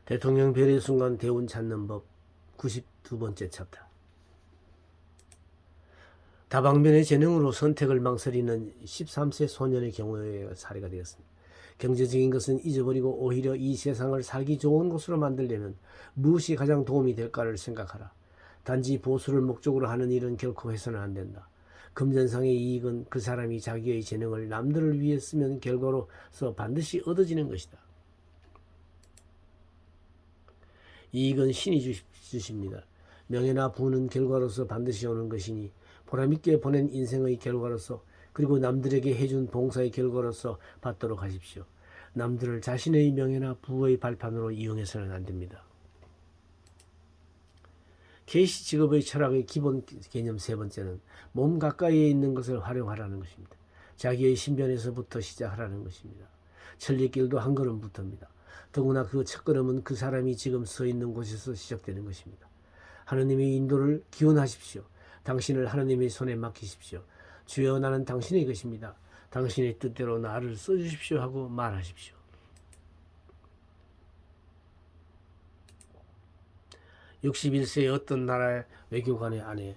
대통령 별의 순간 대운 찾는 법 92번째 챕터. 다방면의 재능으로 선택을 망설이는 13세 소년의 경우에 사례가 되었습니다. 경제적인 것은 잊어버리고 오히려 이 세상을 살기 좋은 곳으로 만들려면 무엇이 가장 도움이 될까를 생각하라. 단지 보수를 목적으로 하는 일은 결코 해서는 안 된다. 금전상의 이익은 그 사람이 자기의 재능을 남들을 위해 쓰면 결과로서 반드시 얻어지는 것이다. 이익은 신이 주십니다. 명예나 부는 결과로서 반드시 오는 것이니 보람있게 보낸 인생의 결과로서 그리고 남들에게 해준 봉사의 결과로서 받도록 하십시오. 남들을 자신의 명예나 부의 발판으로 이용해서는 안 됩니다. 케이시 직업의 철학의 기본 개념 세 번째는 몸 가까이에 있는 것을 활용하라는 것입니다. 자기의 신변에서부터 시작하라는 것입니다. 천리길도 한 걸음부터입니다. 더구나 그 첫 걸음은 그 사람이 지금 서 있는 곳에서 시작되는 것입니다. 하느님의 인도를 기원하십시오. 당신을 하느님의 손에 맡기십시오. 주여, 나는 당신의 것입니다. 당신의 뜻대로 나를 써주십시오 하고 말하십시오. (61세의) 어떤 나라의 외교관의 아내,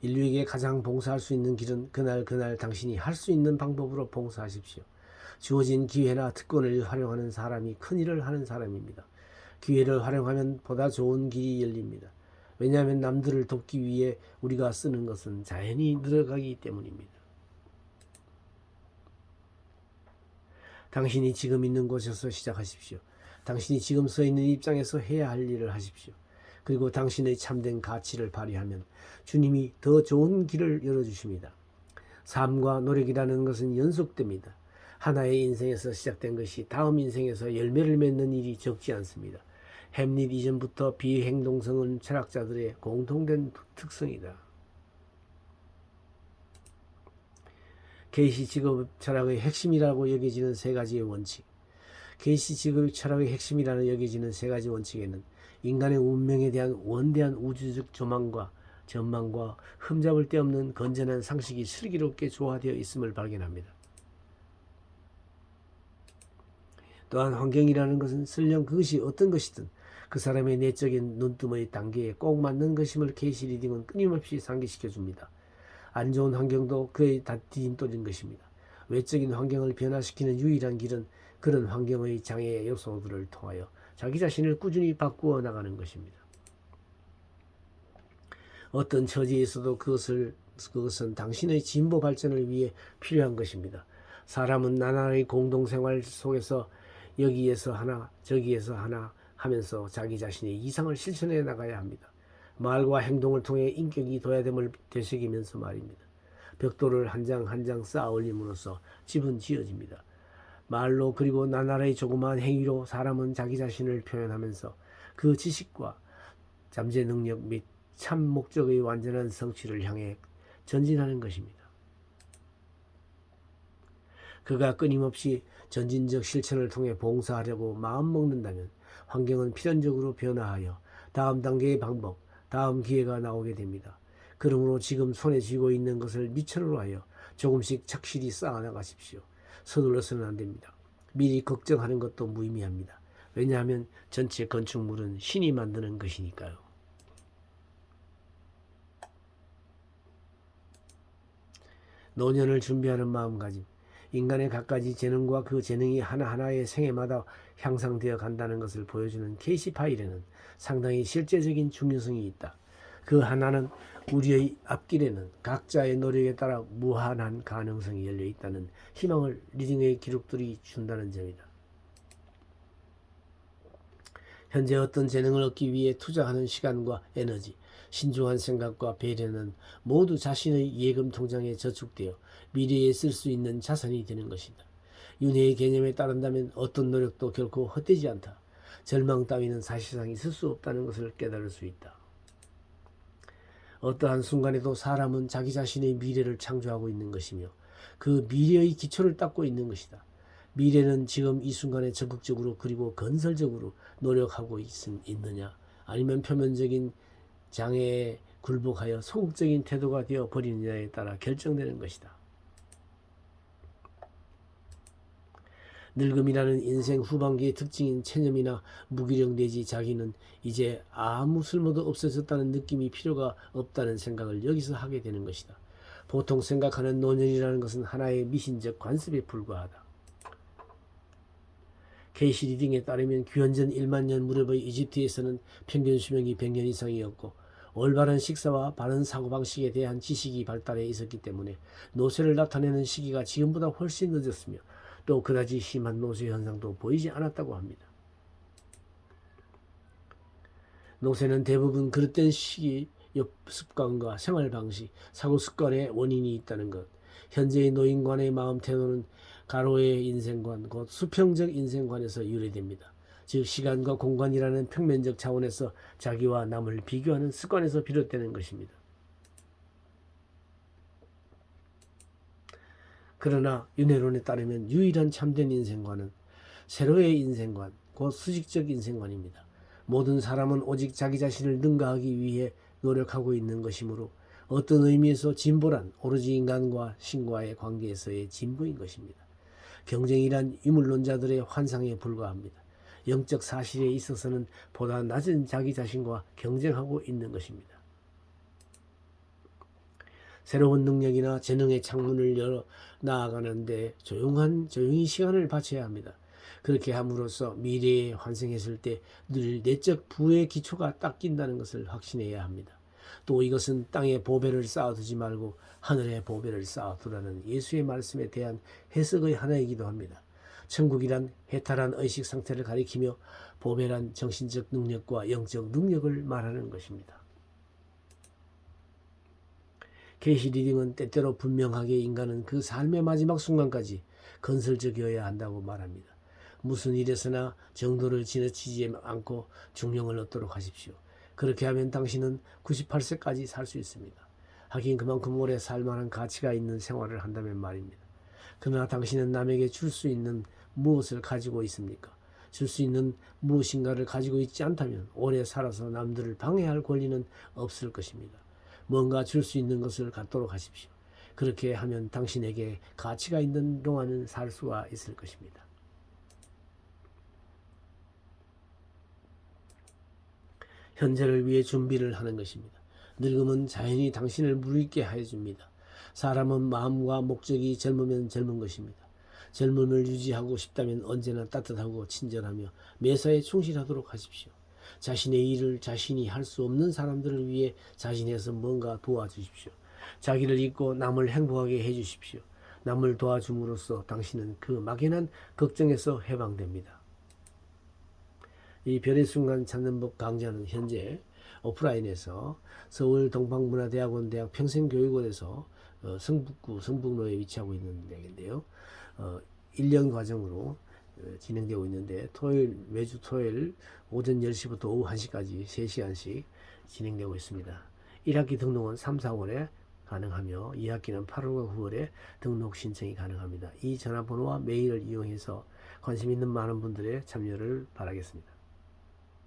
인류에게 가장 봉사할 수 있는 길은 그날 당신이 할 수 있는 방법으로 봉사하십시오. 주어진 기회나 특권을 활용하는 사람이 큰일을 하는 사람입니다. 기회를 활용하면 보다 좋은 길이 열립니다. 왜냐하면 남들을 돕기 위해 우리가 쓰는 것은 자연히 늘어가기 때문입니다. 당신이 지금 있는 곳에서 시작하십시오. 당신이 지금 서 있는 입장에서 해야 할 일을 하십시오. 그리고 당신의 참된 가치를 발휘하면 주님이 더 좋은 길을 열어주십니다. 삶과 노력이라는 것은 연속됩니다. 하나의 인생에서 시작된 것이 다음 인생에서 열매를 맺는 일이 적지 않습니다. 햄릿 이전부터 비행동성은 철학자들의 공통된 특성이다. 케이시 직업 철학의 핵심이라고 여겨지는 세 가지의 원칙. 케이시 직업 철학의 핵심이라고 여겨지는 세 가지 원칙에는 인간의 운명에 대한 원대한 우주적 전망과 흠잡을 데 없는 건전한 상식이 슬기롭게 조화되어 있음을 발견합니다. 또한 환경이라는 것은 설령 그것이 어떤 것이든 그 사람의 내적인 눈뜸의 단계에 꼭 맞는 것임을 케이시 리딩은 끊임없이 상기시켜줍니다. 안 좋은 환경도 그의 디딤돌인 것입니다. 외적인 환경을 변화시키는 유일한 길은 그런 환경의 장애 요소들을 통하여 자기 자신을 꾸준히 바꾸어 나가는 것입니다. 어떤 처지에서도 그것은 당신의 진보 발전을 위해 필요한 것입니다. 사람은 나날의 공동생활 속에서 여기에서 하나 저기에서 하나 하면서 자기 자신의 이상을 실천해 나가야 합니다. 말과 행동을 통해 인격이 도야됨을 되새기면서 말입니다. 벽돌을 한 장 한 장 쌓아 올림으로써 집은 지어집니다. 말로 그리고 나날의 조그마한 행위로 사람은 자기 자신을 표현하면서 그 지식과 잠재 능력 및 참 목적의 완전한 성취를 향해 전진하는 것입니다. 그가 끊임없이 전진적 실천을 통해 봉사하려고 마음먹는다면 환경은 필연적으로 변화하여 다음 단계의 방법, 다음 기회가 나오게 됩니다. 그러므로 지금 손에 쥐고 있는 것을 미천으로 하여 조금씩 착실히 쌓아나가십시오. 서둘러서는 안 됩니다. 미리 걱정하는 것도 무의미합니다. 왜냐하면 전체 건축물은 신이 만드는 것이니까요. 노년을 준비하는 마음가짐. 인간의 갖가지 재능과 그 재능이 하나하나의 생애마다 향상되어 간다는 것을 보여주는 케이시 파일에는 상당히 실제적인 중요성이 있다. 그 하나는 우리의 앞길에는 각자의 노력에 따라 무한한 가능성이 열려 있다는 희망을 리딩의 기록들이 준다는 점이다. 현재 어떤 재능을 얻기 위해 투자하는 시간과 에너지, 신중한 생각과 배려는 모두 자신의 예금 통장에 저축되어 미래에 쓸 수 있는 자산이 되는 것이다. 윤회의 개념에 따른다면 어떤 노력도 결코 헛되지 않다. 절망 따위는 사실상 있을 수 없다는 것을 깨달을 수 있다. 어떠한 순간에도 사람은 자기 자신의 미래를 창조하고 있는 것이며 그 미래의 기초를 닦고 있는 것이다. 미래는 지금 이 순간에 적극적으로 그리고 건설적으로 노력하고 있느냐, 아니면 표면적인 장애에 굴복하여 소극적인 태도가 되어 버리느냐에 따라 결정되는 것이다. 늙음이라는 인생 후반기의 특징인 체념이나 무기력 내지 자기는 이제 아무 쓸모도 없어졌다는 느낌이 필요가 없다는 생각을 여기서 하게 되는 것이다. 보통 생각하는 노년이라는 것은 하나의 미신적 관습에 불과하다. 케이시 리딩에 따르면 기원전 1만 년 무렵의 이집트에서는 평균 수명이 100년 이상이었고 올바른 식사와 바른 사고방식에 대한 지식이 발달해 있었기 때문에 노쇠를 나타내는 시기가 지금보다 훨씬 늦었으며 또 그다지 심한 노쇠 현상도 보이지 않았다고 합니다. 노쇠는 대부분 그릇된 시기, 습관과 생활방식, 사고습관의 원인이 있다는 것. 현재의 노인관의 마음 태도는 가로의 인생관, 곧 수평적 인생관에서 유래됩니다. 즉 시간과 공간이라는 평면적 차원에서 자기와 남을 비교하는 습관에서 비롯되는 것입니다. 그러나 윤회론에 따르면 유일한 참된 인생관은 세로의 인생관, 곧 수직적 인생관입니다. 모든 사람은 오직 자기 자신을 능가하기 위해 노력하고 있는 것이므로 어떤 의미에서 진보란 오로지 인간과 신과의 관계에서의 진보인 것입니다. 경쟁이란 유물론자들의 환상에 불과합니다. 영적 사실에 있어서는 보다 낮은 자기 자신과 경쟁하고 있는 것입니다. 새로운 능력이나 재능의 창문을 열어 나아가는데 조용히 시간을 바쳐야 합니다. 그렇게 함으로써 미래에 환생했을 때 늘 내적 부의 기초가 딱 낀다는 것을 확신해야 합니다. 또 이것은 땅에 보배를 쌓아두지 말고 하늘에 보배를 쌓아두라는 예수의 말씀에 대한 해석의 하나이기도 합니다. 천국이란 해탈한 의식 상태를 가리키며 보배란 정신적 능력과 영적 능력을 말하는 것입니다. 케이시 리딩은 때때로 분명하게 인간은 그 삶의 마지막 순간까지 건설적이어야 한다고 말합니다. 무슨 일에서나 정도를 지나치지 않고 중령을 얻도록 하십시오. 그렇게 하면 당신은 98세까지 살 수 있습니다. 하긴 그만큼 오래 살만한 가치가 있는 생활을 한다면 말입니다. 그러나 당신은 남에게 줄 수 있는 무엇을 가지고 있습니까? 줄 수 있는 무엇인가를 가지고 있지 않다면 오래 살아서 남들을 방해할 권리는 없을 것입니다. 뭔가 줄 수 있는 것을 갖도록 하십시오. 그렇게 하면 당신에게 가치가 있는 동안은 살 수가 있을 것입니다. 현재를 위해 준비를 하는 것입니다. 늙음은 자연히 당신을 무르익게 해줍니다. 사람은 마음과 목적이 젊으면 젊은 것입니다. 젊음을 유지하고 싶다면 언제나 따뜻하고 친절하며 매사에 충실하도록 하십시오. 자신의 일을 자신이 할 수 없는 사람들을 위해 자신에서 뭔가 도와주십시오. 자기를 잊고 남을 행복하게 해주십시오. 남을 도와줌으로써 당신은 그 막연한 걱정에서 해방됩니다. 이 별의 순간 찾는 법 강좌는 현재 오프라인에서 서울 동방문화대학원 대학 평생교육원에서 성북구 성북로에 위치하고 있는 데인데요. 1년 과정으로 진행되고 있는데 매주 토요일 오전 10시부터 오후 1시까지 3시간씩 진행되고 있습니다. 1학기 등록은 3, 4월에 가능하며 2학기는 8월과 9월에 등록 신청이 가능합니다. 이 전화번호와 메일을 이용해서 관심 있는 많은 분들의 참여를 바라겠습니다.